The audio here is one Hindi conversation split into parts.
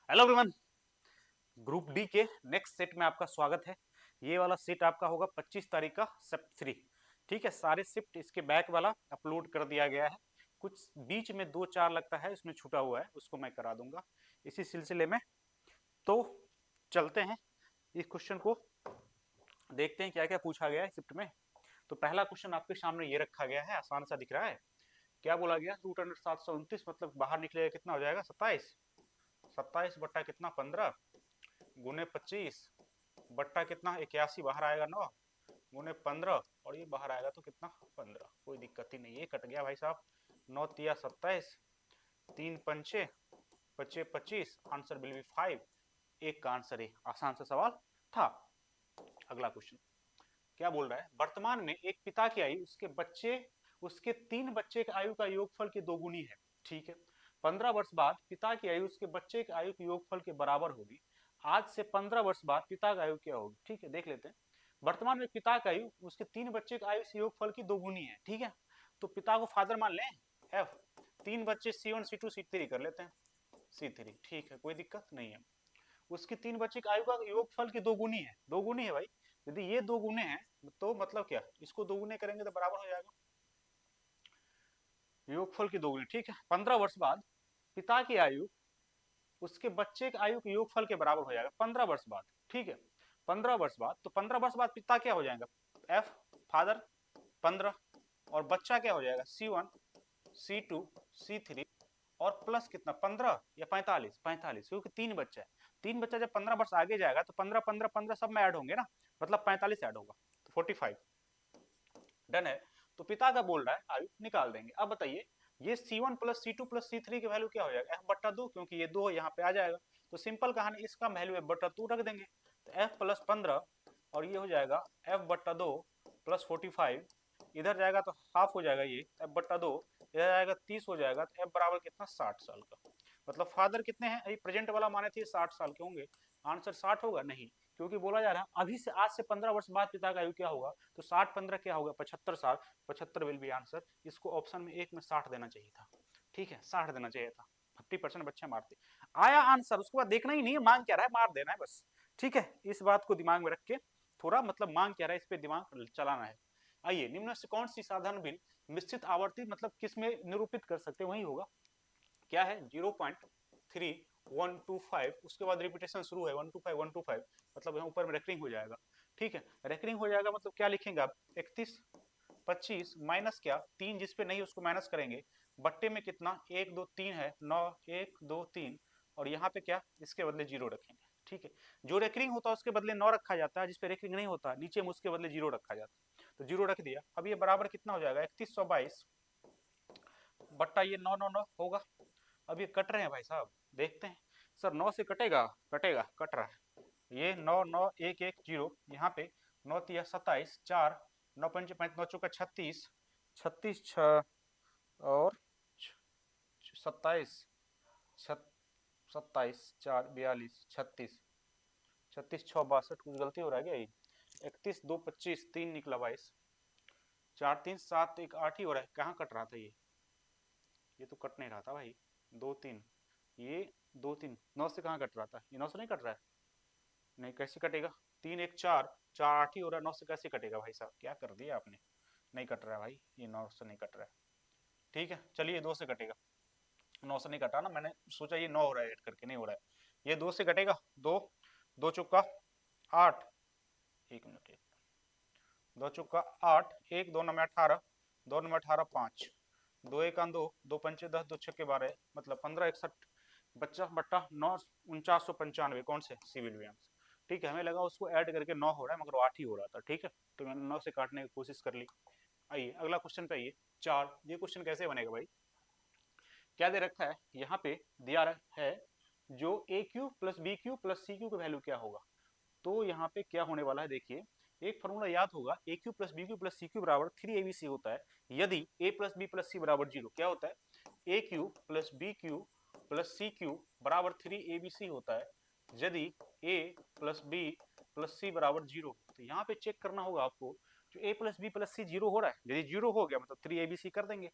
हेलो एवरीवन, ग्रुप डी के नेक्स्ट सेट में आपका स्वागत है। ये वाला सेट आपका होगा 25 तारीख का शिफ्ट 3। ठीक है, सारे शिफ्ट इसके बैक वाला अपलोड कर दिया गया है। कुछ बीच में 2-4 लगता है इसमें छूटा हुआ है, उसको मैं करा दूंगा इसी सिलसिले में। तो चलते हैं इस क्वेश्चन को देखते हैं क्या क्या पूछा गया है शिफ्ट में। तो पहला क्वेश्चन आपके सामने ये रखा गया है, आसान सा दिख रहा है। क्या बोला गया, रूट अंडर 729 मतलब बाहर निकलेगा कितना हो जाएगा 27। 27 बट्टा कितना 15 गुने 25 बट्टा कितना 81 बाहर आएगा 9 गुने 15 और ये बाहर आएगा तो कितना 15। कोई दिक्कत ही नहीं, ये कट गया भाई साहब। 9 तिया 27, 3 पंचे पचे 25, आंसर विल बी 5। एक का आंसर है, आसान सा सवाल था। अगला क्वेश्चन क्या बोल रहा है, वर्तमान में एक पिता की आयु उसके 3 बच्चे की आयु का योगफल के दोगुनी है। ठीक है, 15 वर्ष बाद पिता की आयु उसके बच्चे की आयु के योगफल के बराबर होगी। आज से 15 वर्ष बाद पिता की आयु क्या होगी। ठीक है, देख लेते हैं। वर्तमान में पिता की आयु उसके 3 बच्चे की आयु से योगफल की दोगुनी है। ठीक है, तो पिता को फादर मान लें एफ, 3 बच्चे C1 C2 C3 कर लेते हैं C3। ठीक है, कोई दिक्कत नहीं है। उसकी 3 बच्चे की आयु का योगफल की दोगुनी है, दोगुनी है भाई। यदि ये दो गुने हैं तो मतलब क्या, इसको दोगुने करेंगे तो बराबर हो जाएगा योगफल की दोगुनी। ठीक है, 15 वर्ष बाद पिता की आयु उसके बच्चे की आयु के योगफल के बराबर हो जाएगा 15 वर्ष बाद। ठीक है, 15 वर्ष बाद, तो 15 वर्ष बाद पिता क्या हो जाएगा एफ फादर 15 और बच्चा क्या हो जाएगा C1 C2 C3 और प्लस कितना 15 या 45 क्योंकि 3 बच्चा है। 3 बच्चा जब 15 वर्ष आगे जाएगा तो 15 15 15 सब में ऐड होंगे ना, मतलब 45 ऐड होगा तो 45। डन है। तो पिता का बोल रहा है आयु निकाल देंगे। अब बताइए ये C1 + C2 + C3 की वैल्यू क्या हो जाएगा F/2, क्योंकि ये 2 यहाँ पे आ जाएगा। तो सिंपल कहानी, इसका वैल्यू F/2 रख देंगे तो F+15 और ये हो जाएगा F/2 + 45। इधर जाएगा तो हाफ हो जाएगा ये F/2, इधर जाएगा 30 हो जाएगा तो F बराबर कितना 60 साल का। मतलब फादर कितने हैं, प्रेजेंट वाला माने थे 60 साल के होंगे। आंसर 60 होगा नहीं, क्योंकि बोला जा रहा है अभी से आज से 15 वर्ष बाद पिता का आयु क्या होगा। तो 60 15 क्या होगा 75 साल, 75 विल बी आंसर। इसको ऑप्शन में एक में 60 देना चाहिए था। ठीक है, 60 देना चाहिए था। 50% बच्चे मारते आया आंसर, उसके बाद देखना ही नहीं है मांग क्या रहा है, मार देना है बस। ठीक है, इस बात को दिमाग में रख के थोड़ा मतलब मांग क्या रहा है इस पे दिमाग चलाना है। आइए, निम्न से कौन सी साधारण बिल निश्चित आवर्ती मतलब किस में निरूपित कर सकते हैं, वही होगा। क्या है 0.3125, उसके बाद रिपीटेशन शुरू है 125 मतलब यहाँ ऊपर में रेकरिंग हो जाएगा। ठीक है, रेकरिंग हो जाएगा मतलब क्या लिखेंगे आप 31 25 माइनस क्या 3 जिसपे नहीं उसको माइनस करेंगे, बट्टे में कितना 1 2 3 है 9 1 2 3 और यहाँ पे क्या इसके बदले 0 रखेंगे। ठीक है, जो रेकरिंग होता है उसके बदले 9 रखा जाता है, जिसपे रेकरिंग नहीं होता नीचे में उसके बदले 0 रखा जाता है। तो 0 रख दिया। अब ये बराबर कितना हो जाएगा 3122 बट्टा ये 9 9 9 होगा। अब ये कट रहे हैं भाई साहब, देखते हैं। सर 9 से कटेगा, कटेगा कट रहा है ये 9 9 1 1 0 यहाँ पे 9 तिया 27 4 9 पंच 5 9 चौका 36 36 6 और 27 27 4 42 36 36 6 62 कुछ गलती हो रहा है क्या ये 31 2 25 3 निकला 22 4 3 7 1 8 ही हो रहा है। कहाँ कट रहा था ये तो कट नहीं रहा था भाई। 2 3 ये 2 3 9 से कहाँ कट रहा था, ये 9 से नहीं कट रहा है। नहीं कैसे कटेगा 3 1 4 4 8 ही हो रहा है, 9 से कैसे कटेगा भाई साहब, क्या कर दिया आपने। नहीं कट रहा है भाई, ये 9 से नहीं कट रहा है। ठीक है चलिए 2 से कटेगा। 9 से नहीं कटा ना, मैंने सोचा ये 9 हो रहा है ऐड करके, नहीं हो रहा है। ये 2 से कटेगा 2 2 चौका 8 एक मिनट 2 चौका 8 1 2 में 18 2 में 18 5 2 1 2 2 पंचे 10 2 छक्के 12 मतलब 15 61 बच्चा बट्टा 9 4995 कौन से सिविल विज्ञान। ठीक है, हमें लगा उसको ऐड करके 9 हो रहा है मगर वो 8 ही हो रहा था। ठीक है, तो मैंने 9 से काटने की कोशिश कर ली। आइए अगला क्वेश्चन पे आइए। 4, ये क्वेश्चन कैसे बनेगा भाई। क्या दे रखा है यहाँ पे, दिया है जो a cube plus b cube plus c cube का वैल्यू क्या होगा। तो यहाँ पे क्या होने वाला है देखिए, एक फॉर्मूला याद होगा a cube plus b cube plus c cube बराबर 3abc होता है। यदि a plus b plus c बराबर 0, क्या होता है a cube plus b cube plus c cube बराबर 3abc होता है। यदि a plus b plus c बराबर 0, तो यहाँ पे चेक करना होगा आपको जो ए प्लस बी प्लस सी 0 हो रहा है, यदि 0 हो गया मतलब 3abc कर देंगे।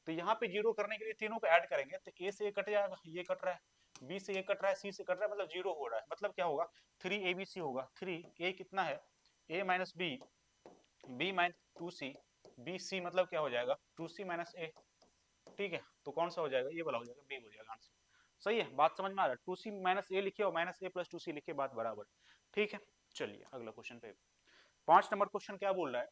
तो यहाँ पे 0 करने के लिए तीनों को ऐड करेंगे तो ए से ए कट जाएगा, ये कट रहा है बी से ए कट रहा है, सी से कट रहा है, मतलब 0 हो रहा है, मतलब क्या होगा 3abc होगा। 3a कितना है, a minus b, b minus 2c, b c मतलब क्या हो जाएगा 2c माइनस ए। ठीक है, तो कौन सा हो जाएगा, ये वाला हो जाएगा, बी हो जाएगा आंसर। सही है, बात समझ में आ रहा है, 2c माइनस ए लिखिए और माइनस ए प्लस 2c लिखिए, बात बराबर। ठीक है, चलिए अगला क्वेश्चन पे। 5 नंबर क्वेश्चन क्या बोल रहा है,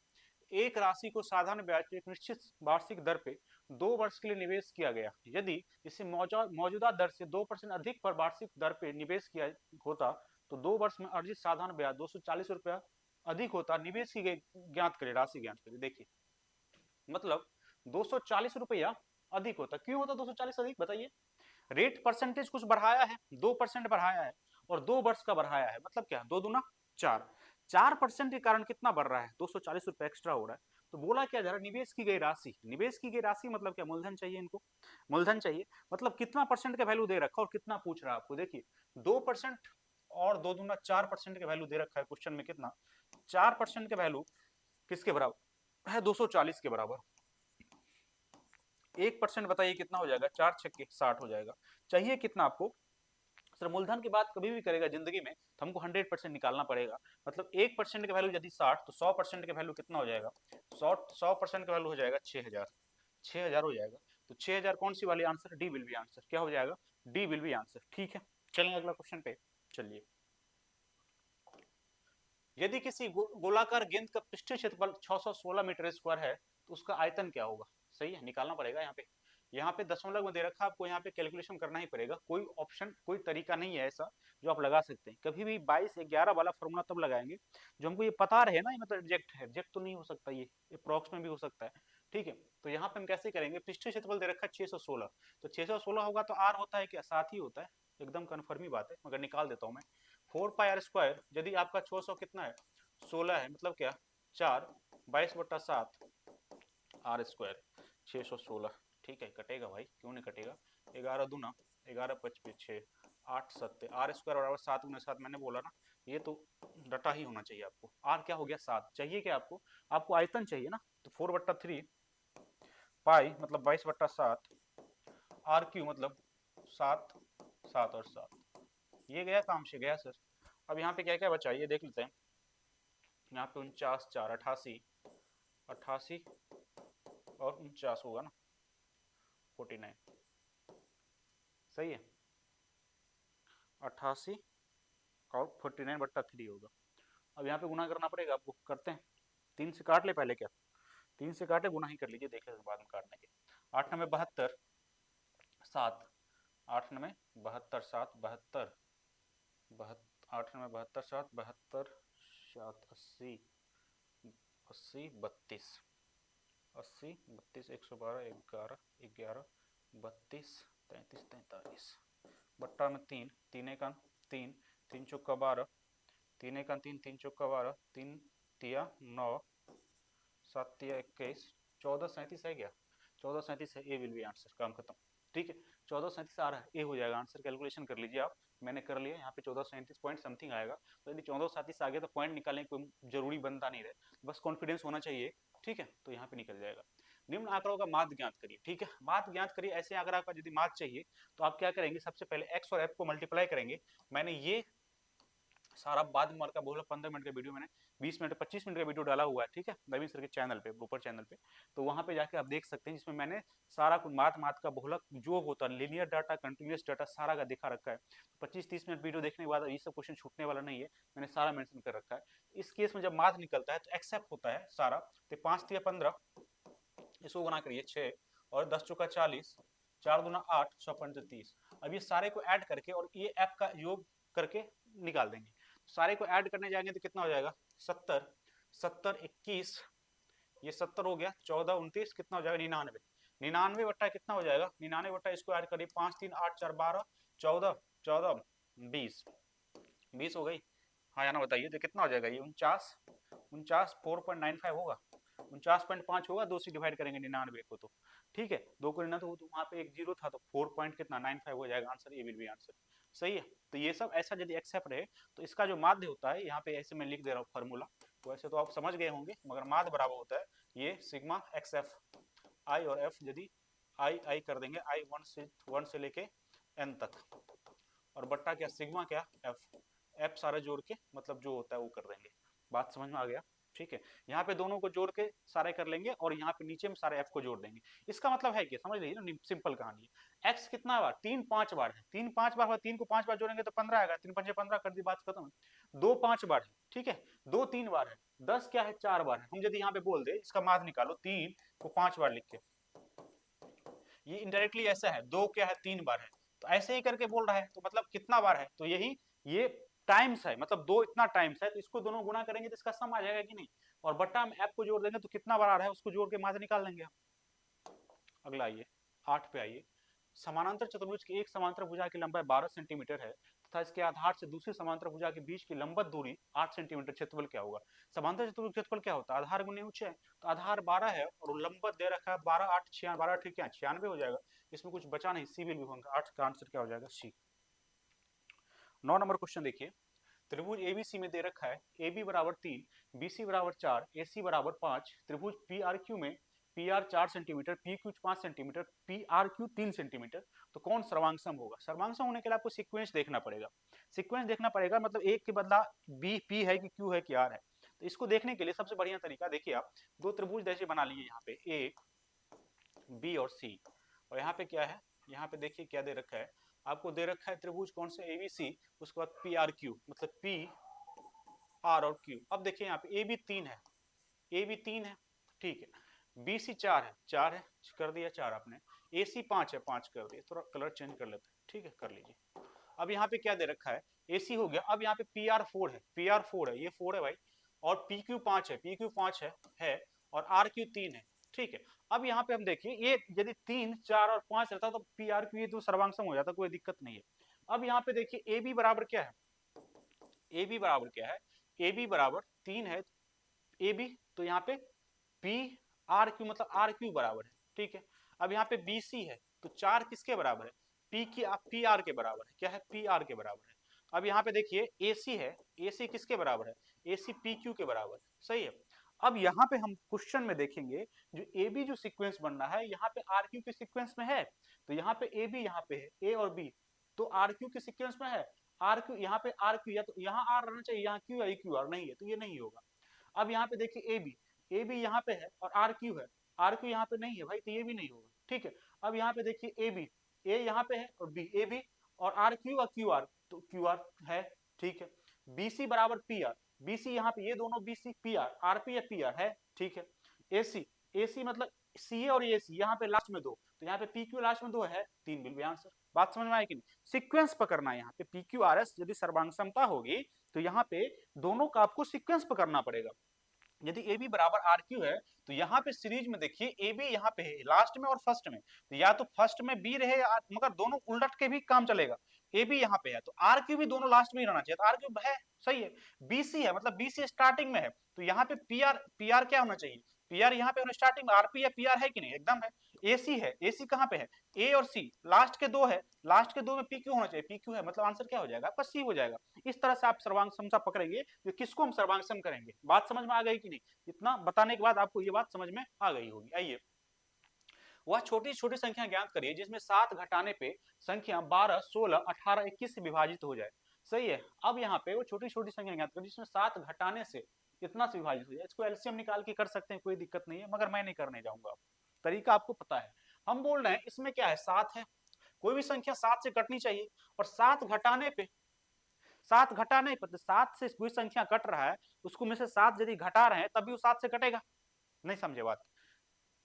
एक राशि को साधारण ब्याज पे एक निश्चित वार्षिक दर पे 2 वर्ष के लिए निवेश किया गया, यदि इसे मौजूदा दर से 2% अधिक पर वार्षिक दर पे निवेश किया होता तो 2 वर्ष में अर्जित साधारण ब्याज 240 रुपया अधिक होता। निवेश की गई ज्ञात करें, राशि ज्ञात करें। देखिए मतलब 240 रुपया अधिक होता, क्यों होता 240 अधिक, बताइए। रेट परसेंटेज कुछ बढ़ाया है, 2% बढ़ाया है और 2 वर्ष का बढ़ाया है, मतलब क्या, 2 दूना 4, 4% के कारण कितना बढ़ रहा है, 240 रुपए एक्स्ट्रा हो रहा है। तो बोला क्या जा रहा है, निवेश की गई राशि, निवेश की गई राशि मतलब क्या, मूलधन चाहिए इनको, मूलधन चाहिए, मतलब कितना परसेंट का वैल्यू दे रखा और कितना पूछ रहा है आपको। देखिए 2% और 2 दूना 4% का वैल्यू दे रखा है क्वेश्चन में, कितना 4% का वैल्यू किसके बराबर है, 240 के बराबर। 1% बताइए कितना हो जाएगा, 4 छक्के 60 हो जाएगा। चाहिए कितना आपको, सर मूलधन की बात कभी भी करेगा जिंदगी में तो हमको 100% निकालना पड़ेगा, मतलब 1% का वैल्यू यदि 60 तो 100% का वैल्यू कितना हो जाएगा, 100% का वैल्यू हो जाएगा 6000, 6000 हो जाएगा। तो 6000 कौन सी वाली answer, D will be answer, क्या हो जाएगा, डी विल बी आंसर। ठीक है, चलेंगे अगला क्वेश्चन पे। चलिए, यदि किसी गोलाकार गेंद का पृष्ठीय क्षेत्रफल 616 मीटर स्क्वायर है तो उसका आयतन क्या होगा। सही है, निकालना पड़ेगा यहाँ पे दशमलव में दे रखा, आपको यहाँ पे कैलकुलेशन करना ही पड़ेगा, कोई ऑप्शन कोई तरीका नहीं है ऐसा जो आप लगा सकते हैं। कभी भी 22 11 वाला फॉर्मूला तब लगाएंगे जो हमको ये पता रहे ना, ये मतलब एग्जैक्ट है, एग्जैक्ट तो नहीं हो सकता, ये अप्रॉक्स में भी हो सकता है। ठीक है, तो यहाँ पे हम कैसे करेंगे, पृष्ठीय क्षेत्रफल दे रखा है 616, तो 616 होगा तो आर होता है क्या, 7 ही होता है, एकदम कन्फर्म ही बात है, मगर निकाल देता हूँ मैं। 4 पाई r स्क्वायर, यदि आपका 600 कितना है 16 है, मतलब क्या 4, 22/7 आर स्क्वायर 616। ठीक है, कटेगा भाई, क्यों नहीं कटेगा, 11 दूना 11 पचपे 6, 8 सत्ते, आर स्क्वायर बराबर 7 × 7, मैंने बोला ना, ये तो डटा ही होना चाहिए आपको। आर क्या हो गया 7, चाहिए क्या आपको, आपको आयतन चाहिए ना, तो 4/3 पाई मतलब 22/7, आर क्यू मतलब 7, 7 और 7, ये गया काम से गया सर। अब यहाँ पे क्या क्या बचा ये देख लेते हैं। यहाँ पे 49 4 88, 88 और 49 होगा ना, 49। सही है, 88 और 49/3 होगा। अब यहाँ पे गुना करना पड़ेगा आपको, करते हैं, 3 से काट ले पहले, क्या 3 से काटे, गुना ही कर लीजिए, देख लेते बाद में काटने के। 8 9 72 7, 8 9 72 7 72, 8 9 72 7 72 7 80, 80 32, 80 32 112 11 11 32 33 43, बट्टा में 3, 3 1 3, 3 चौका 12, 3 1 3, 3 चौका 12, 3 तिया 9, 7 तिया 21, 1437 है क्या, 1437 है, ए विल बी आंसर, काम खत्म। ठीक है, 1437 आ रहा है, ए हो जाएगा आंसर, कैलकुलेशन कर लीजिए आप, मैंने कर लिया, यहाँ पे 1437 पॉइंट समथिंग आएगा, तो यदि 1437 आ गया तो पॉइंट निकालने कोई जरूरी बनता नहीं रहे, बस कॉन्फिडेंस होना चाहिए। ठीक है, तो यहाँ पे निकल जाएगा। निम्न आंकड़ों का माध्य ज्ञात करिए। ठीक है, माध्य ज्ञात करिए, ऐसे आंकड़ा का यदि माध्य चाहिए तो आप क्या करेंगे, सबसे पहले एक्स और एफ को मल्टीप्लाई करेंगे। मैंने ये सारा बाद में का बोला 15 मिनट का वीडियो मैंने 20 मिनट 25 मिनट का वीडियो डाला हुआ है। ठीक है, नवीन सर के चैनल पे, ऊपर चैनल पे, तो वहां पे जाके आप देख सकते हैं, जिसमें मैंने सारा कुछ मात का बहुलक जो होता है, लीनियर डाटा कंटिन्यूस डाटा सारा का दिखा रखा है। 25-30 मिनट वीडियो देखने के बाद ये सब क्वेश्चन छूटने वाला नहीं है, मैंने सारा मेंशन कर रखा है। इस केस में जब मात निकलता है तो एक्सेप्ट होता है सारा, तो 5 तिया 15, इसको गुना करिए 6 और 10 चौका 40, 4 दूना 8, 6 पंच 30। अब ये सारे को ऐड करके और ये ऐप का योग करके निकाल देंगे। सारे को ऐड करने जाएंगे तो कितना हो जाएगा 70, 70 21, ये 70 हो गया, 14 29 कितना हो जाएगा 99, 99 बट्टा कितना हो जाएगा 99 बट्टा, इसको ऐड करिए 5 3 8 4 12 14 14 20, 20 हो गई। हाँ या ना बताइए, तो कितना हो जाएगा ये 49, 49 4.95 होगा, 49.5 होगा, 2 से डिवाइड करेंगे 99 को तो। ठीक है, 2 को 99 तो वहाँ पे एक जीरो था, तो 4 पॉइंट कितना 95 हो जाएगा answer, A will be answer. सही है, तो ये सब ऐसा यदि एक्सेप्ट रहे तो इसका जो माध्य होता है, यहाँ पे ऐसे मैं लिख दे रहा हूँ फार्मूला, वैसे तो आप समझ गए होंगे, मगर माध्य बराबर होता है ये सिग्मा एक्स एफ, आई और एफ, यदि आई आई कर देंगे, आई 1 से लेके n तक, और बट्टा क्या सिग्मा क्या एफ, एफ सारे जोड़ के मतलब जो होता है वो कर देंगे। बात समझ में आ गया? ठीक है, यहाँ पे दोनों को जोड़ के सारे कर लेंगे और यहाँ पे नीचे में सारे एफ को जोड़ देंगे। इसका मतलब है कि समझ लीजिए ना, सिंपल कहानी है। एक्स कितना बार, 3 5 बार है, 3 5 बार, 3 को 5 बार जोड़ेंगे तो 15 आएगा, 3 5 15 कर दी, बात खत्म। 2 5 बार है, ठीक है, 2 3 बार है, 10 क्या है 4 बार है। हम यदि यहाँ पे बोल दे इसका माध्य निकालो, 3 को 5 बार लिख के, ये इनडायरेक्टली ऐसा है, 2 क्या है 3 बार है, तो ऐसे ही करके बोल रहा है, तो मतलब कितना बार है, तो यही ये टाइम्स है, मतलब 2 इतना टाइम्स है, तो इसको दोनों गुना करेंगे तो इसका सम आ जाएगा कि नहीं, और बट्टा में एफ को जोड़ देंगे तो कितना बार आ रहा है उसको जोड़ के माध्य निकाल देंगे हम। अगला आइए 8 पे आइए। समानांतर चतुर्भुज की एक समांतर भुजा की लंबाई 12 सेंटीमीटर है तथा इसके आधार से दूसरी समांतर भुजा के बीच की लंबवत दूरी 8 सेंटीमीटर, क्षेत्रफल क्या होगा? समांतर चतुर्भुज क्षेत्रफल क्या होता है? आधार गुने ऊंचाई, तो आधार 12 है और लंबवत दे रखा है 12 8 6 12 ठीक है 96 हो जाएगा, इसमें कुछ बचा नहीं, सी भी होगा, 8 का आंसर क्या हो जाएगा? सी। 9 नंबर क्वेश्चन देखिए, त्रिभुज एबीसी में दे रखा है ए बी बराबर 3, बी सी बराबर 4, ए सी बराबर 5, त्रिभुज पी आर क्यू में P R 4 centimetre, P Q 5 centimetre, P R Q 3 centimetre, तो कौन सर्वांगसम होगा? सर्वांगसम होने के लिए आपको सीक्वेंस देखना पड़ेगा, सीक्वेंस देखना पड़ेगा, मतलब एक के बदला बी पी है कि क्यू है कि आर है। तो इसको देखने के लिए सबसे बढ़िया तरीका देखिए, आप दो त्रिभुज जैसे बना लिए यहाँ पे ए बी और सी, और यहाँ पे क्या है, यहाँ पे देखिए क्या दे रखा है आपको, दे रखा है त्रिभुज कौन से एबीसी, उसके बाद पी आर क्यू, मतलब पी आर और क्यू। अब देखिए यहाँ पे ए बी 3 है, ए बी 3 है, ठीक है, बी सी 4 है, 4 है, कर दिया 4 आपने, ए सी 5 है, 5 कर दिया, थोड़ा कलर चेंज कर लेते हैं, ठीक है कर लीजिए। अब यहाँ पे क्या दे रखा है, ए सी हो गया, अब यहाँ पे पी आर 4 है, पी आर 4 है, ये 4 है भाई, और पी क्यू 5 है, पी क्यू 5 है और आर क्यू 3 है, ठीक है। अब यहाँ पे हम देखिए, ये यदि 3 4 और 5 रहता तो पी आर क्यू ये तो सर्वांगसम हो जाता, कोई दिक्कत नहीं है। अब यहाँ पे देखिए ए बी बराबर क्या है, ए बी बराबर क्या है, ए बी बराबर 3 है ए बी, तो यहाँ पे पी आर क्यू मतलब आर क्यू बराबर है, ठीक है। अब यहाँ पे बी सी है, तो 4 किसके बराबर है, पी की पी आर के बराबर है, क्या है पी आर के बराबर है। अब यहाँ पे देखिए ए सी है, ए सी किसके बराबर है, ए सी पी क्यू के बराबर है, सही है। अब यहाँ पे हम क्वेश्चन में देखेंगे जो ए बी जो सीक्वेंस बन रहा है यहाँ पे आर क्यू के सीक्वेंस में है, तो यहाँ पे ए बी यहाँ पे है, ए और बी तो आर क्यू के सीक्वेंस में है, आर क्यू यहाँ पे आर क्यू, या तो यहाँ आर रहना चाहिए, यहाँ क्यू या क्यू आर नहीं है, तो ये नहीं होगा। अब यहाँ पे देखिए ए बी यहाँ पे है और आर क्यू है, आर क्यू यहाँ पे नहीं है भाई, तो ये भी नहीं होगा, ठीक है। अब यहाँ पे देखिए ए बी, ए यहाँ पे है और बी, ए बी और आर क्यू और क्यू आर, तो क्यू आर है, ठीक है। बी सी बराबर पी आर, बी सी यहाँ पे ये दोनों B C P R P या पी आर है, ठीक है। ए सी, ए सी मतलब सी ए और ए सी यहाँ पे लास्ट में 2, तो यहाँ पे पी क्यू लास्ट में 2 है, 3 मिल गया आंसर। बात समझ में आएगी नहीं, सीक्वेंस पकड़ना है यहाँ पे, पी क्यू आर एस यदि सर्वांगसमता होगी तो यहाँ पे दोनों का आपको सीक्वेंस पकड़ना पड़ेगा। यदि ए बी बराबर आर क्यू है तो यहाँ पे सीरीज में देखिए ए बी यहाँ पे है लास्ट में और फर्स्ट में, तो या तो फर्स्ट में बी रहे मगर दोनों उलट के भी काम चलेगा। ए बी यहाँ पे है तो आर क्यू भी दोनों लास्ट में ही रहना चाहिए, तो आर क्यू है, सही है। बी सी है मतलब बी सी स्टार्टिंग में है, तो यहाँ पे पी आर क्या होना चाहिए, पी आर यहाँ पे स्टार्टिंग में, आरपी या पी आर है कि नहीं, एकदम है। ए सी है, ए सी कहाँ पे है, ए और सी लास्ट के 2 है, लास्ट के 2 में पी क्यू होना चाहिए, पी क्यू है, मतलब आंसर क्या हो जाएगा आपका सी हो जाएगा। इस तरह से आप सर्वांग समता पकड़ेंगे, जो किसको हम सर्वांग करेंगे। बात समझ में आ गई कि नहीं, इतना बताने के बाद आपको ये बात समझ में आ गई होगी। आइए, वह छोटी छोटी संख्या ज्ञात करिए जिसमें 7 घटाने पे संख्या 12 16 18 21 से विभाजित हो जाए, सही है। अब यहाँ पे वो छोटी छोटी संख्या ज्ञात करिए जिसमें 7 घटाने से इतना से विभाजित हो जाए, इसको एलसीएम निकाल के कर सकते हैं, कोई दिक्कत नहीं है, मगर मैं नहीं करने जाऊंगा, तरीका आपको पता है। हम बोल रहे हैं इसमें क्या है, 7 है, कोई भी संख्या 7 से कटनी चाहिए, और 7 घटाने पे, 7 घटाने पर 7 से कोई संख्या कट रहा है, उसको में से 7 यदि घटा रहे हैं तभी वो 7 से कटेगा, नहीं समझे बात।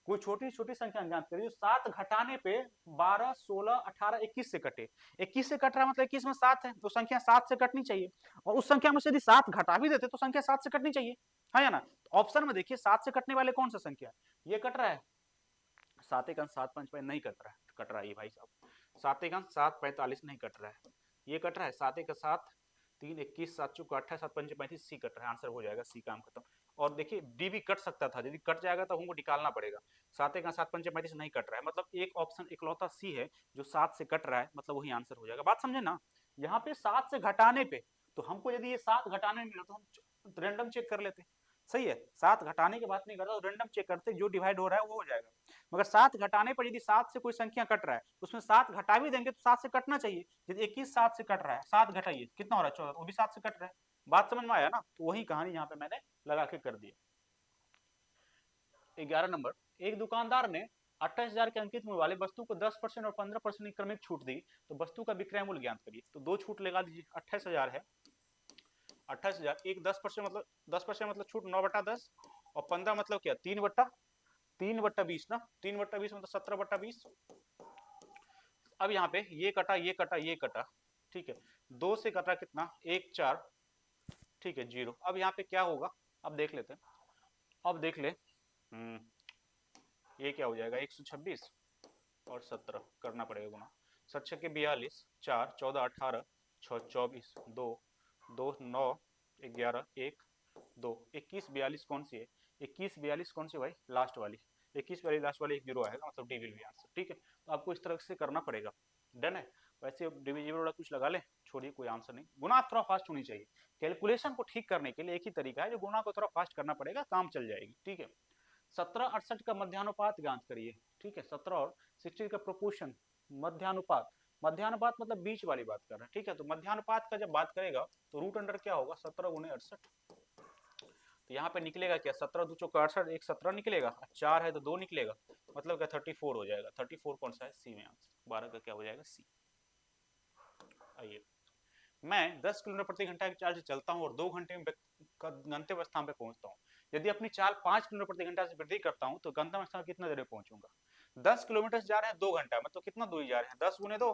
कोई छोटी छोटी संख्या ज्ञात करिए 7 घटाने पे 12 16 18 21 से कटे, 21 से कट रहा है मतलब 21 में 7 है, तो संख्या 7 से कटनी चाहिए, और उस संख्या में से यदि 7 घटा भी देते तो संख्या 7 से कटनी चाहिए, है या ना। तो ऑप्शन में देखिए 7 से कटने वाले कौन सा संख्या, ये कट रहा है, 7 एक अंक 7 5 नहीं कट रहा है, कट रहा है ये भाई साहब, 7 एक अंक 7 45 नहीं कट रहा है, ये कट रहा है 7 एक 7 3 21 7 चौक 28 7 पंच 35, सी कट रहा है, आंसर हो जाएगा सी, काम खत्म। और देखिए डी भी कट सकता था, यदि कट जाएगा तो हमको निकालना पड़ेगा, 7 एक 7 पंच 35 नहीं कट रहा है, मतलब एक ऑप्शन इकलौता सी है जो 7 से कट रहा है, मतलब वही आंसर हो जाएगा। बात समझे ना, यहाँ पे 7 से घटाने पे, तो हमको यदि ये 7 घटाने मिला तो हम रैंडम चेक कर लेते, सही है, 7 घटाने की बात नहीं कर रहा, रैंडम चेक करते जो डिवाइड हो रहा है वो हो जाएगा। मगर 7 घटाने पर यदि 7 से कोई संख्या कट रहा है उसमें 7 घटा भी देंगे तो 7 से कटना चाहिए। यदि 21 7 से कट रहा है, 7 घटाइए कितना हो रहा है 14, वो भी 7 से कट रहा है। बात समझ में आया ना? तो वही कहानी यहाँ पे मैंने लगा के कर दिया। 11 नंबर, एक दुकानदार ने 28,000 के अंकित मूल्य वाले वस्तु को 10% और 15% की क्रमिक छूट दी, तो वस्तु का विक्रय मूल्य ज्ञात करिए। तो दो छूट लगा दीजिए, 28,000 है, 28,000 एक 10% मतलब 10% मतलब छूट 9/10 और 15 मतलब क्या 3/20 ना, 3/20 मतलब 17/20। अब यहाँ पे ये कटा ये कटा ये कटा, ठीक है, 2 से कटा कितना 1 4, ठीक है 0। अब यहाँ पे क्या होगा अब देख लेते हैं, अब देख ले, ये क्या हो जाएगा 126 और 17 करना पड़ेगा गुना, 7 के 42, 4 14 18, 6 24, 2 2 9 11 1 2, 21 42 कौन सी है, 21 42 कौन सी भाई, लास्ट वाली, 21 वाली लास्ट वाली एक जीरो आएगा, मतलब डी विल बी आंसर। ठीक है, तो आपको इस तरह से करना पड़ेगा। डन है। वैसे डिविजिबल वाला कुछ लगा ले, छोड़िए कोई आंसर नहीं। गुना थोड़ा फास्ट होनी चाहिए, कैलकुलेशन को ठीक करने के लिए एक ही तरीका है, जो गुना को थोड़ा फास्ट करना पड़ेगा, काम चल जाएगी। ठीक है, 17 68 का मध्यानुपात ज्ञात करिए। ठीक है, 17 और 60 का प्रोपोर्शन, मध्यानुपात, मध्यानुपात मतलब बीच वाली बात कर रहे हैं। ठीक है, तो मध्यानुपात का जब बात करेगा तो रूट अंडर क्या होगा 17 गुणे 68, तो यहाँ पे निकलेगा क्या 17 दो चौका 68, एक 17 निकलेगा, 4 है तो 2 निकलेगा, मतलब क्या 34 हो जाएगा। 34 कौन सा है, सी में आंसर, 12 का क्या हो जाएगा सी। आइए, मैं 10 किलोमीटर प्रति घंटा की चाल से चलता हूँ और 2 घंटे में गंतव्य स्थान पे पहुंचता हूँ। यदि अपनी चाल 5 किलोमीटर प्रति घंटा से वृद्धि करता हूँ तो गंतव्य स्थान कितना देर में पहुंचूंगा। 10 किलोमीटर से जा रहे हैं 2 घंटा में, तो कितना दूरी जा रहे हैं 10 गुने 2।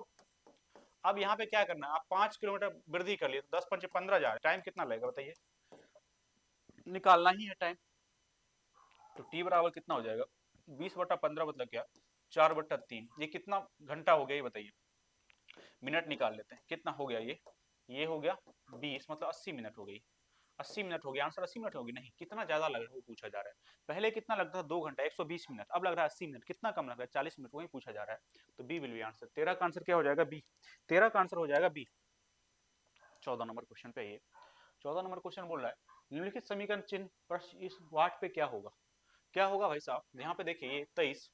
अब यहाँ पे क्या करना है, आप 5 किलोमीटर वृद्धि कर लिए तो 10 पंचे 15 जा रहे हैं, टाइम कितना लगेगा बताइए, निकालना ही है टाइम। तो टी बराबर कितना हो जाएगा 20/15 मतलब क्या 4/3, ये कितना घंटा हो गया ये बताइए। मिनट निकाल लेते हैं, कितना हो गया ये हो गया 20 मतलब 80 मिनट हो गई, 80 मिनट हो गया, आंसर 80 मिनट होगी नहीं, कितना ज्यादा लग रहा है वो पूछा जा रहा है। पहले कितना लगता था 2 घंटा 120 मिनट, अब लग रहा है 80 मिनट, कितना कम लग रहा है 40 मिनट, वही पूछा जा रहा है। तो बी विल बी आंसर, 13 का आंसर क्या हो जाएगा बी, 13 का आंसर हो जाएगा बी। 14 नंबर क्वेश्चन पे ये 14 नंबर क्वेश्चन बोल रहा है निम्नलिखित समीकरण चिन्ह पर इस वाट पे क्या होगा, क्या होगा भाई साहब। यहाँ पे देखिए ये 23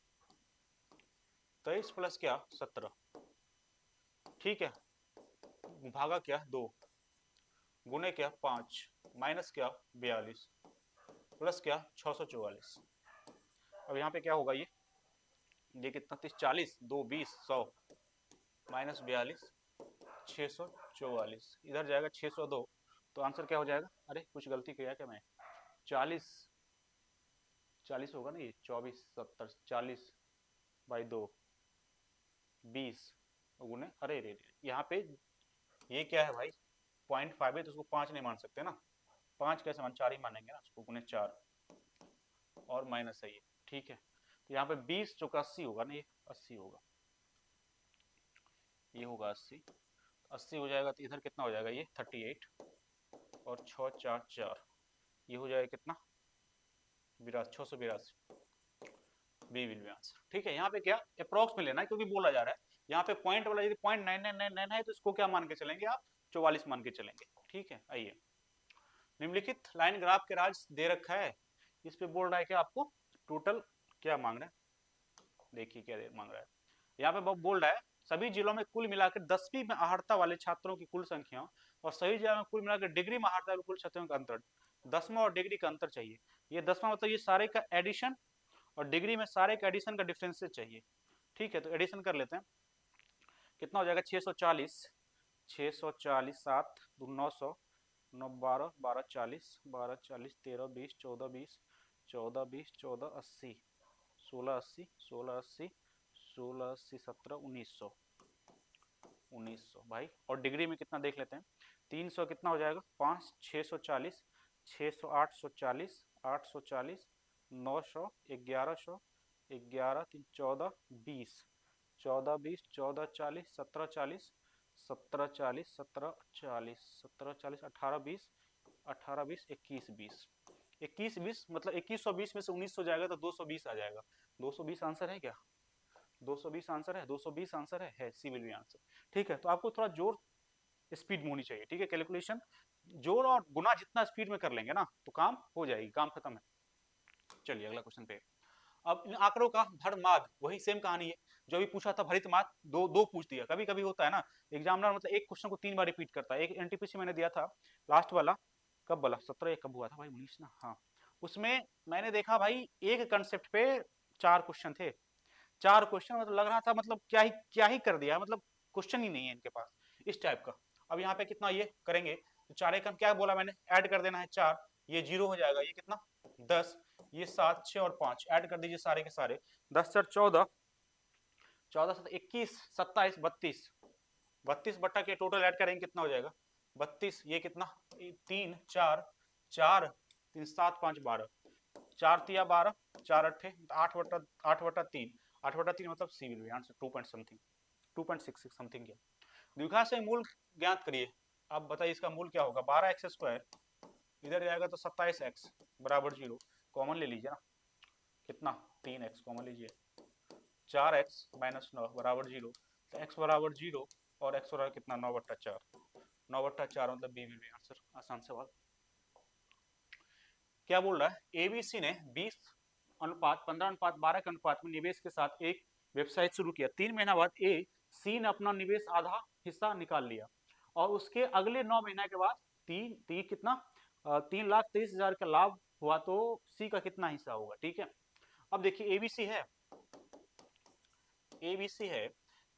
23 प्लस क्या 17, ठीक है, भागा क्या 2, गुने क्या 5, माइनस क्या 42, प्लस क्या 644। अब यहाँ पे क्या होगा ये कितना 30 40 2 20 100 माइनस 42 644, इधर जाएगा 602, तो आंसर क्या हो जाएगा, अरे कुछ गलती किया क्या मैं, 40 40 होगा ना ये 24 70 40 बाई 2 20 गुने, अरे रे यहाँ पे ये क्या है भाई 0.5 है तो उसको 5 नहीं मान सकते ना, 5 कैसे मान 4 ही मानेंगे ना, उसको गुने 4 और माइनस है ये। ठीक है, तो यहाँ पे 20 चौका 80 होगा ना, ये 80 होगा, ये होगा 80, 80 हो जाएगा तो इधर कितना हो जाएगा ये 38 और 6 4 4, ये हो जाएगा कितना 682, बी विल बी आंसर। ठीक है, यहाँ पे क्या अप्रोक्स में लेना है क्योंकि बोला जा रहा है, यहाँ पे पॉइंट वाला यदि 0.9999 है तो इसको क्या मान के चलेंगे आप 44 मान के चलेंगे। ठीक है, आइए, निम्नलिखित लाइन ग्राफ के राज दे रखा है, इस पे बोल रहा है कि आपको टोटल क्या मांग रहा है, देखिए क्या मांग रहा है। यहाँ पे बोल रहा है सभी जिलों में कुल मिलाकर 10वीं में अहर्ता वाले छात्रों की कुल संख्या और सभी जिलों में कुल मिलाकर डिग्री में अहर्ता वाले कुल छात्रों का अंतर, 10वां और डिग्री का अंतर चाहिए। ये 10वां मतलब ये सारे का एडिशन और डिग्री में सारे का एडिशन का डिफरेंस चाहिए। ठीक है, तो एडिशन कर लेते हैं, कितना हो जाएगा 640 640 7 900 9 12 12 40 12 40 13 20 14 20 14 20 14 80 16 80 16 80 16 80 17 1900 1900 भाई, और डिग्री में कितना देख लेते हैं 300 कितना हो जाएगा 5 640 600 840 840 900 1100 11 3 14 20 14 20 14 40 17 40 17 40 17 40 17 40 18 20 18 20 21 20 21 20 मतलब 2120 में से 1900 जाएगा तो 220 आ जाएगा। 220 आंसर है क्या, 220 आंसर है, 220 आंसर है सी विल बी आंसर। ठीक है, तो आपको थोड़ा जोर स्पीड में होनी चाहिए। ठीक है, कैलकुलेशन जोर और गुना जितना स्पीड में कर लेंगे ना तो काम हो जाएगी, काम खत्म है। चलिए अगला क्वेश्चन पे, अब इन आंकड़ों का भरमाद वही सेम कहानी है जो अभी पूछा था, भरित माद दो दो पूछ दिया। कभी कभी होता है ना एग्जामिनर मतलब एक क्वेश्चन को 3 बार रिपीट करता है। एक एनटीपीसी मैंने दिया था लास्ट वाला, कब वाला 17 कब हुआ था भाई 19 ना, हाँ उसमें मैंने देखा भाई एक कंसेप्ट पे 4 क्वेश्चन थे, 4 क्वेश्चन, मतलब लग रहा था मतलब क्या ही कर दिया, मतलब क्वेश्चन ही नहीं है इनके पास इस टाइप का। अब यहाँ पे कितना ये करेंगे तो 4 एकम क्या बोला मैंने, ऐड कर देना है 4, ये 0 हो जाएगा, ये कितना 10, ये 7 6 और 5 ऐड कर दीजिए सारे के सारे, 10 4 14, 14 7 21 27 32, 32 बट्टा के टोटल ऐड करेंगे कितना हो जाएगा 32, ये कितना 3 4 4 3 7 5 12, 4 तिया 12, 4 अट्ठे 8/3, 8/3 मतलब C will be answer 2 point something, 2.66 something क्या। द्विघात से मूल ज्ञात करिए। अब बताइए इसका मूल क्या होगा, 12x², इधर जाएगा तो 27x बराबर 0, कॉमन ले लीजिए ना, कितना 3x कॉमन लीजिए, 4x - 9 बराबर 0, तो x बराबर 0 और x बराबर कितना 9/4, 9/4 मतलब बी विल बी आंसर। आसान सवाल। क्या बोल रहा है, एबीसी ने 20:15:12 के अनुपात में निवेश के साथ एक व्यवसाय शुरू किया। 3 महीना बाद ए सी ने अपना निवेश आधा हिस्सा निकाल लिया और उसके अगले 9 महीना के बाद तीन तीन कितना 3,23,000 का लाभ हुआ, तो सी का कितना हिस्सा होगा। ठीक है, अब देखिए एबीसी है, एबीसी है,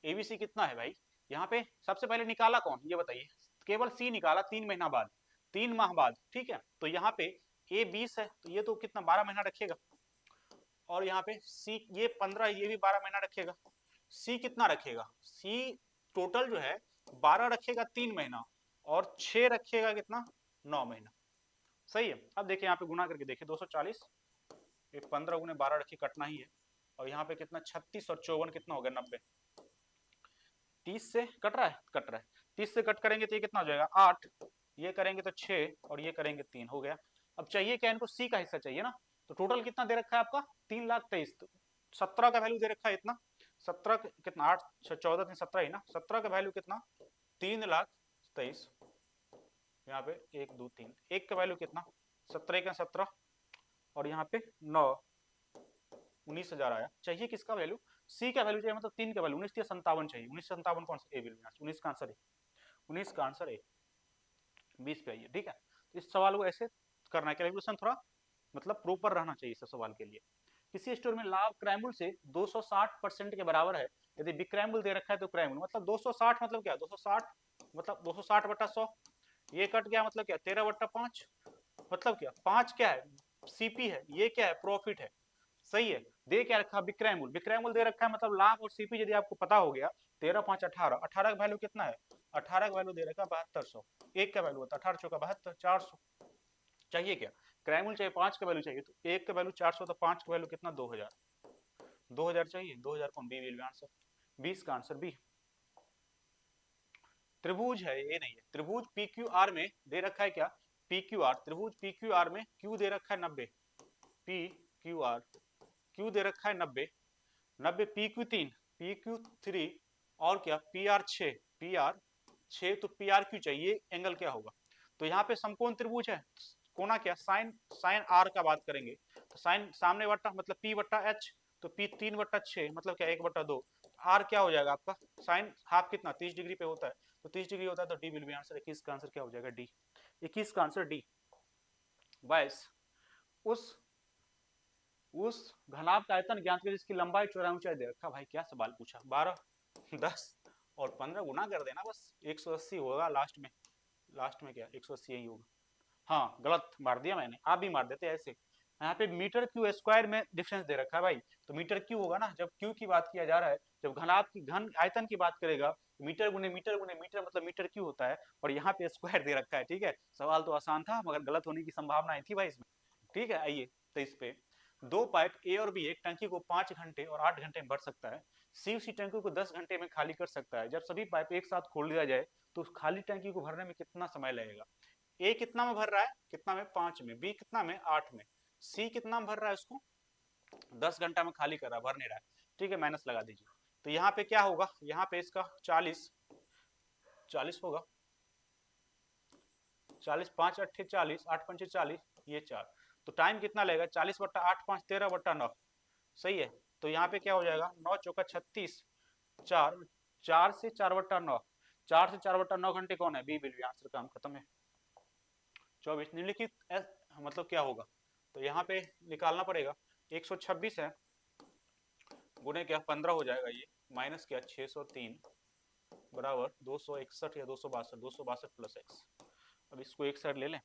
एबीसी कितना है भाई, यहाँ पे सबसे पहले निकाला कौन ये बताइए, केवल सी निकाला 3 महीना बाद, 3 माह बाद। ठीक है, तो यहाँ पे ए 20 है तो ये तो कितना 12 महीना रखेगा, और यहाँ पे सी ये 15, ये भी 12 महीना रखेगा। सी कितना रखेगा, सी टोटल जो है 12 रखेगा 3 महीना और 6 रखेगा कितना 9 महीना। सही है, अब देखिए यहाँ पे गुना करके देखिए 240, ये 15 गुने 12 रखिए कटना ही है, और यहाँ पे कितना 36 और 54 कितना हो गया 90, 30 से कट रहा है, कट रहा है, 30 से कट करेंगे तो ये कितना हो जाएगा 8, ये करेंगे तो 6 और ये करेंगे 3 हो गया। अब चाहिए क्या इनको, सी का हिस्सा चाहिए ना, तो टोटल कितना दे रखा है आपका 3,23,000, तो 17 का वैल्यू दे रखा है इतना, 17 कितना 8 14 3 17 ही ना, 17 का वैल्यू कितना 3,23,000, यहाँ पे 1 2 3, एक का वैल्यू कितना 17 का 17 और यहाँ पे 9 19,000 आया। चाहिए किसका वैल्यू, सी का वैल्यू चाहिए, मतलब 3 का वैल्यू 19,57 चाहिए, 19,57 कौन सा ए विल बी, 19 का आंसर है, 19 का आंसर है 20 पे आइए। ठीक है, तो इस सवाल को ऐसे करना है, कैलकुलेशन थोड़ा मतलब प्रॉपर रहना चाहिए इस सवाल के लिए। किसी स्टोर में लाभ क्रैमुल से 260% के बराबर है, यदि विक्रैमुल दे रखा है तो क्रैमुल मतलब 260 मतलब क्या 260 मतलब 260/100, ये कट गया मतलब क्या 13/5, मतलब क्या 5 क्या है सीपी है, ये क्या है प्रॉफिट है। सही है, दे क्या रखा विक्रय मूल्य, विक्रय मूल्य दे रखा है मतलब लाभ और सीपी यदि आपको पता हो गया 13 5 18, 18 का वैल्यू कितना है, 18 का वैल्यू दे रखा 7200, एक का वैल्यू होता है 18 चौका 72 400। चाहिए क्या क्रय मूल्य चाहिए, 5 का वैल्यू चाहिए, तो एक का वैल्यू 400 तो 5 का वैल्यू कितना 2000, 2000 चाहिए, 2000 कौन बी विल बी आंसर, 20 का आंसर बी। त्रिभुज है ये नहीं है, त्रिभुज पी क्यू आर में दे रखा है क्या पी क्यू आर, त्रिभुज पी क्यू आर में क्यू दे रखा है 90, पी क्यू आर क्यू दे रखा है 90, 90 पी क्यू 3, पी क्यू 3 और क्या पी आर 6, पी आर 6, तो पी आर क्यू चाहिए, एंगल क्या होगा, तो यहाँ पे समकोण त्रिभुज है, कोना क्या साइन, साइन आर का बात करेंगे तो साइन सामने बट्टा मतलब पी बट्टा एच, तो पी 3/6 मतलब क्या 1/2, आर क्या हो जाएगा आपका साइन हाफ कितना 30 डिग्री पे होता है, तो 30 डिग्री होता है तो डी विल बी आंसर, 21 का आंसर क्या हो जाएगा डी, 21 का आंसर डी। 22 उस घनाभ का आयतन ज्ञात करें जिसकी लंबाई चौड़ाई ऊंचाई दे रखा। भाई क्या सवाल पूछा, 12 10 और 15 गुना कर देना बस, 180 होगा लास्ट में, लास्ट में क्या 180 ही होगा। हाँ गलत मार दिया मैंने, आप भी मार देते ऐसे, यहाँ पे मीटर क्यू स्क्वायर में डिफरेंस दे रखा है भाई, तो मीटर क्यू होगा ना, जब क्यू की बात किया जा रहा है, जब घनाभ की घन आयतन की बात करेगा तो मीटर गुने मीटर गुने मीटर मतलब मीटर क्यू होता है, और यहाँ पे स्क्वायर दे रखा है। ठीक है, सवाल तो आसान था मगर गलत होने की संभावना थी भाई इसमें। ठीक है, आइए तो इस पे दो पाइप ए और बी एक टंकी को 5 घंटे और 8 घंटे में भर सकता है, सी उसी टंकी को 10 घंटे में खाली कर सकता है, जब सभी पाइप एक साथ खोल दिया जाए तो उस खाली टंकी को भरने में कितना समय लगेगा। ए कितना में भर रहा है, कितना में 5 में, बी कितना में 8 में, सी कितना में भर रहा है उसको 10 घंटा में खाली कर रहा है, भर नहीं रहा है। ठीक है, माइनस लगा दीजिए, तो यहाँ पे क्या होगा, यहाँ पे इसका 40 40 होगा, 40 5 8 40 8 5 40, ये 4, तो टाइम कितना लगेगा 40/8 5 13/9, सही है। तो यहाँ पे क्या हो जाएगा, 9 चौका 36, 4, 4 से 4/9, 4 से 4/9 घंटे कौन है, बी विल बी, आंसर, काम खत्म है। 24 निम्नलिखित मतलब क्या होगा, तो यहाँ पे निकालना पड़ेगा, 126 है गुने क्या 15 हो जाएगा ये, माइनस क्या 603 बराबर 261 या 262, 262 प्लस एक्स। अब इसको एक साइड ले लें,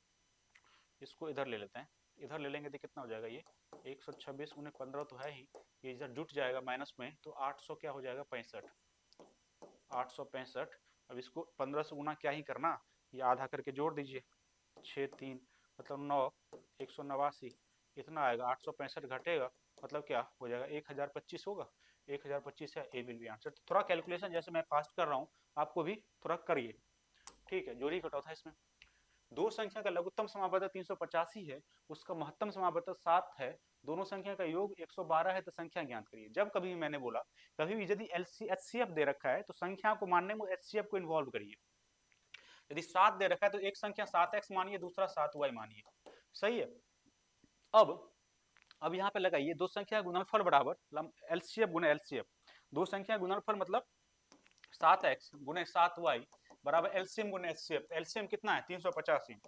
इसको इधर ले लेते हैं, इधर ले लेंगे तो कितना हो जाएगा ये 126 गुने 15 तो है ही, ये इधर जुट जाएगा माइनस में, तो 800 क्या हो जाएगा 65, 865। अब इसको 15 से गुना क्या ही करना, ये आधा करके जोड़ दीजिए, 6 3 मतलब 9, 189 इतना आएगा, 865 घटेगा मतलब क्या हो जाएगा 1025 होगा, 1025 है, ए विल बी आंसर। थोड़ा कैलकुलेशन जैसे मैं फास्ट कर रहा हूँ, आपको भी थोड़ा करिए, ठीक है। जोड़ी घटाओ था इसमें, दो संख्या का लघुत्तम समापवर्तक 385 है, उसका महत्तम समापवर्तक 7 है, दोनों संख्या का योग 112 है, तो संख्या ज्ञात करिए। जब कभी मैंने बोला, कभी भी यदि एचसीएफ दे रखा है तो संख्या को मानने में एचसीएफ को इन्वॉल्व करिए। यदि 7 दे रखा है तो एक संख्या 7x मानिए, दूसरा 7y मानिए, सही है। अब यहाँ पे लगाइए, दो संख्या गुणनफल बराबर एलसीएफ गुणे एलसीएफ, दो संख्या गुणनफल मतलब 7x गुणे 7y बराबर एलसीएम गुणे एचसीएफ, एलसीएम कितना है 385,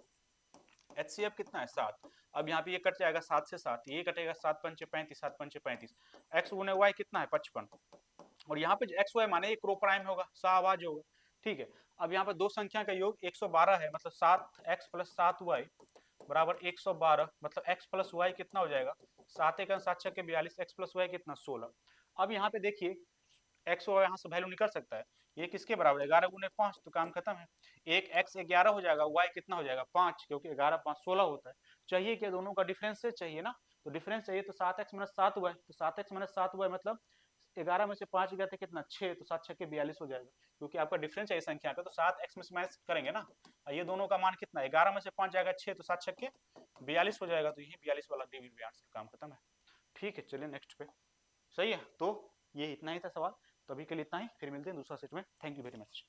एचसीएफ कितना है 7। अब यहाँ पे ये कट जाएगा 7 से 7, ये कटेगा 7 पंचे 35, 7 पंचे 35, एक्स गुने वाई कितना है 55, और यहाँ पे एक्स वाई माने एक रो प्राइम होगा, शाहबाज होगा, ठीक है। अब यहाँ पे दो संख्या का योग 112 है, मतलब 7x प्लस 7y बराबर 112, मतलब x प्लस वाई कितना हो जाएगा, 7 1 7 6 42, x प्लस वाई कितना 16। अब यहाँ पे देखिए एक्स और यहाँ से वैल्यू निकल सकता है, ये किसके बराबर है 11 गुने 5, तो काम खत्म है, एक एक्स 11 हो जाएगा, वाई कितना हो जाएगा 5, क्योंकि 11 5 16 होता है। चाहिए क्या, दोनों का डिफरेंस से चाहिए ना, तो डिफरेंस चाहिए तो 7x माइनस 7y, तो 7x माइनस 7y मतलब 11 में से 5 गया था कितना 6, तो 7 6 42 हो जाएगा, क्योंकि आपका डिफरेंस है संख्या का, तो 7x में से माइनस करेंगे ना, ये दोनों का मान कितना है 11 में से 5 जाएगा 6, तो 7 6 42 हो जाएगा, तो यही 42 वाला डी विल बी आंसर, काम खत्म है। ठीक है, चलिए नेक्स्ट पे। सही है, तो ये इतना ही था सवाल, तो अभी के लिए इतना ही, फिर मिलते हैं दूसरा सेट में। Thank you very much.